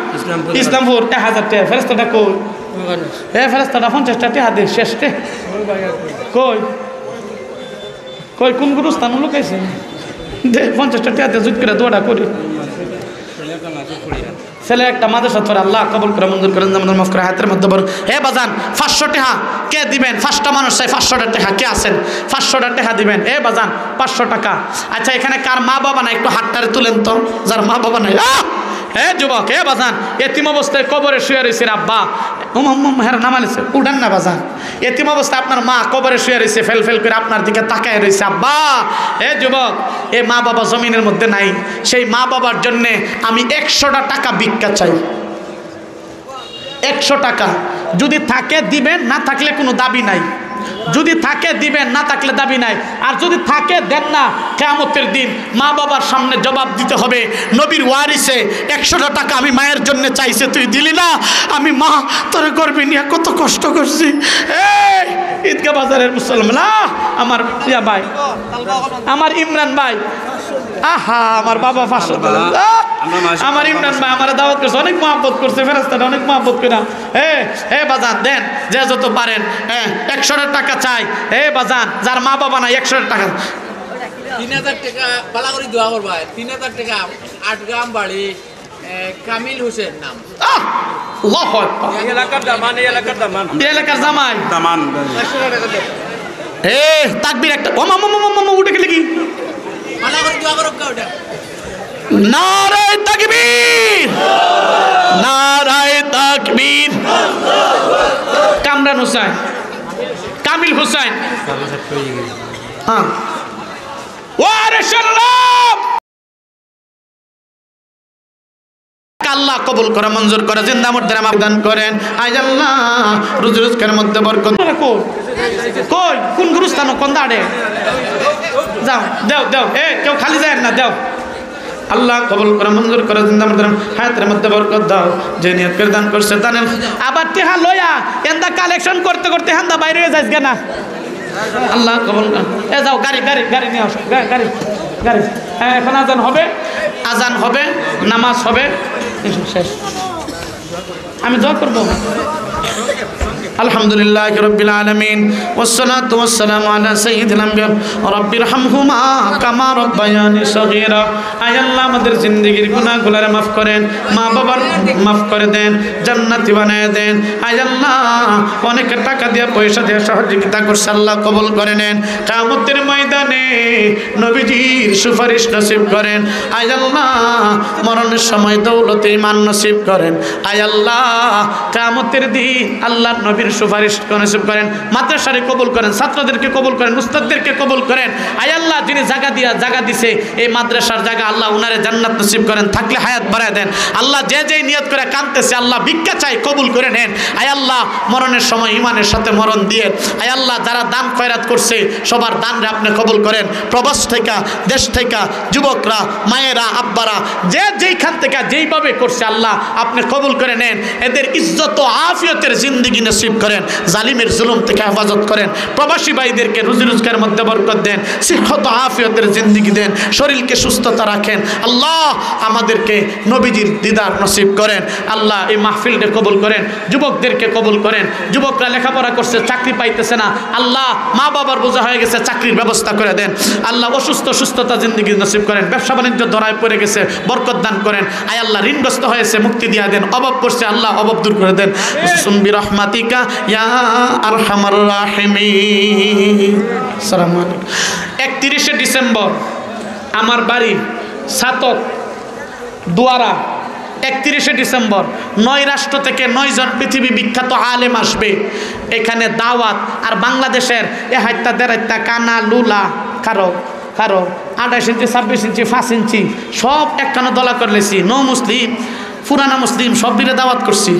[SPEAKER 1] ইসলামপুর 1000 টাকা ফেরেশতাটা কই হে ফেরেশতাটা 50 টাকা দে শেষতে কই কই কোন গুরুস্থান লুকাইছে দে 50 টাকা দে জুত করে দোয়াটা করি ছেলে একটা মাদ্রাসা পড়ে আল্লাহ কবুল করে মঞ্জুর করেন যেমন মাফ করে হাতের মধ্যে বড় হে বাজান 500 টাকা কে দিবেন 5টা মানুষ চাই 500 টাকা কে আছেন 500 টাকা দিবেন এ বাজান 500 টাকা আচ্ছা এখানে কার মা বাবা নাই একটু হাতটারে তুলেন তো যার মা বাবা নাই হে যুবক হে বাজান এতিম অবস্থায় কবরে শুয়ে রয়েছে আব্বা হের নামালিছে উঠান না বাজান এতিম অবস্থায় আপনার মা কবরে শুয়ে রয়েছে ফেল ফেল করে আপনার দিকে তাকায় রয়েছে আব্বা হে যুবক এ মা বাবা জমিনের মধ্যে নাই সেই মা বাবার জন্যে আমি 100টা টাকা ভিক্ষা চাই 100 টাকা যদি থাকে দিবেন না থাকলে কোনো দাবি নাই যদি থাকে দিবেন না থাকলে দাবি নাই আর যদি থাকে দেন না কিয়ামতের দিন মা বাবার সামনে জবাব দিতে হবে নবীর ওয়ারিসে 100টা টাকা আমি মায়ের জন্য চাইছে তুই দিলি না আমি মা তোরে করবি নিয়ে কত কষ্ট করছি এই ঈদগাহ বাজারের মুসলমান আমার প্রিয়া ভাই আমার ইমরান ভাই আহা আমার বাবা 500 দিলেন আমার ইমরান ভাই আমার দাওয়াত করছে অনেক মহব্বত করছে ফেরেশতারা অনেক মহব্বত করে হে বাজান দেন যে যত পারেন 100 টাকা চাই হে বাজান যার মা বাবা নাই 100 টাকা
[SPEAKER 2] 3000 টাকা পালা করে দোয়া করবা 3000 টাকা 8 গ্রাম বাড়ি কামিল হোসেন নাম
[SPEAKER 1] আল্লাহু আকবার
[SPEAKER 3] এলাকার দামান
[SPEAKER 1] এলাকার জামাই
[SPEAKER 3] দামান
[SPEAKER 1] তাকবীর একটা ও মামা উঠে গেলে কি
[SPEAKER 2] পালা করে দোয়া করব ওটা
[SPEAKER 1] নারে তাকবীর নারে তাকবীর কামরান হোসেন কামিল হোসেন হ্যাঁ ওয়ারে সালাম আল্লাহ কবুল করে মঞ্জুর করে জিন্দা মুর্দা মাফ দান করেন আজ আল্লাহ রুজি রোজগারের মধ্যে বরকত কই কোন গুরুস্থান কোন দাঁড়ে যাও দেও কেউ খালি যায় না দেও আল্লাহ কবুল করে মঞ্জুর করে জিন্দা মুর্দা হায়াতের মধ্যে বরকত দাও যে নিয়ত করে দান করছে দানের আবার টেহা লয়া এন্দা কালেকশন করতে করতে হান্দা বাইরে যাইস না আল্লাহ কবুল এ যাও গাড়ি নিয়ে আসো গাড়ি হ্যাঁ এখন আজান হবে নামাজ হবে শেষ আমি দোয়া করব আলহামদুলিল্লাহ রাব্বিল আলামিন ওয়াসসালাতু ওয়াসসালামু আলা সাইয়্যিদিল আমবিয়া রাব্বিরহামহুমা কামা রাব্বায়ানি সগীরা আয় আল্লাহ আমাদের জিন্দেগীর গুনাহগুলো মাফ করেন মা বাবার মাফ করে দেন জান্নাতি বানায় দেন আয় আল্লাহ অনেক টাকা দিয়ে পয়সা দিয়ে সহযোগিতা করছে আল্লাহ কবুল করে নেন কিয়ামতের ময়দানে নবীজির সুপারিশ নসিব করেন আয় আল্লাহ মরণের সময় দৌলতে ঈমান নসিব করেন আয় আল্লাহ কিয়ামতের দিন আল্লাহর নবী আমির সুপারিশ নসিব করেন, মাদ্রাসারে কবুল করেন, ছাত্রদেরকে কবুল করেন, উস্তাদদেরকে কবুল করেন। আয় আল্লাহ যিনি জায়গা দিছে এই মাদ্রাসার জায়গা, আল্লাহ উনারে জান্নাত নসিব করেন, থাকলে হায়াত বাড়ায় দেন। আল্লাহ যে নিয়ত করে কাঁদতেছে আল্লাহ ভিক্ষা চাই কবুল করে নেন। আয় আল্লাহ মরণের সময় ইমানের সাথে মরণ দিয়ে, আয় আল্লাহ যারা দান খয়রাত করছে সবার দানরে আপনি কবুল করেন। প্রবাস থেকে, দেশ থেকে, যুবকরা, মায়েরা, আব্বারা যে যেইখান থেকে যেইভাবে করছে আল্লাহ আপনি কবুল করে নেন। এদের ইজ্জত ও আফিয়তের জিন্দেগি নসিব করেন, জালিমের জুলুম থেকে হেফাজত করেন। প্রবাসী ভাইদেরকে রুজি রোজগারের মধ্যে বরকত দেন, সিহত আফিয়তের জিন্দেগি দেন, শরীরকে সুস্থতা রাখেন। আল্লাহ আমাদেরকে নবীজির দিদার নসিব করেন। আল্লাহ এই মাহফিলকে কবুল করেন, যুবকদেরকে কবুল করেন। যুবকরা লেখাপড়া করছে, চাকরি পাইতেছে না, আল্লাহ মা বাবার বোঝা হয়ে গেছে, চাকরির ব্যবস্থা করে দেন। আল্লাহ সুস্থতা জিন্দেগি নসিব করেন। ব্যবসা বাণিজ্য ধরায় পড়ে গেছে, বরকত দান করেন। আয় আল্লাহ ঋণগ্রস্ত হয়েছে, মুক্তি দিয়া দেন। অভাব করছে আল্লাহ অভাব দূর করে দেন। সুম্বি রহমাতিকা ইয়া আরহামার রাহিমিন। আসসালামু আলাইকুম। 31শে ডিসেম্বর আমার বাড়ি ছাতক দুয়ারা, 31শে ডিসেম্বর 9 রাষ্ট্র থেকে 9 জন পৃথিবী বিখ্যাত আলেম আসবে এখানে দাওয়াত। আর বাংলাদেশের এ হাইতা দেড়াইতা কানা লুলা কারো 28 ইঞ্চি 26 ইঞ্চি 5 ইঞ্চি সব একখানা দলা করলেছি। নো মুসলিম পুরানা মুসলিম সব দিলে দাওয়াত করছি।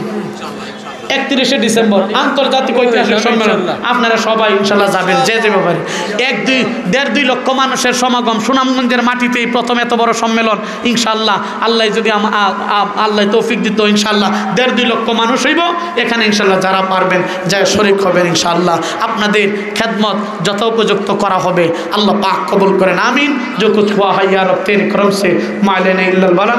[SPEAKER 1] 31শে ডিসেম্বর আন্তর্জাতিক ঐতিহাসিক সম্মেলন, আপনারা সবাই ইনশাল্লাহ যাবেন, যে ব্যাপারে 1-2 লক্ষ মানুষের সমাগম। সুনামগঞ্জের মাটিতেই প্রথম এত বড় সম্মেলন ইনশাল্লাহ। আল্লাহ যদি আল্লাহ তৌফিক দিত ইনশাল্লাহ 1.5-2 লক্ষ মানুষ হইব এখানে ইনশাল্লাহ। যারা পারবেন যারা শরীক হবেন ইনশাল্লাহ, আপনাদের খেদমত যথোপযুক্ত করা হবে। আল্লাহ পাক কবুল করেন, আমিন। जो कुछ हुआ है या रब तेरे करम से मालेना इल्लल बला।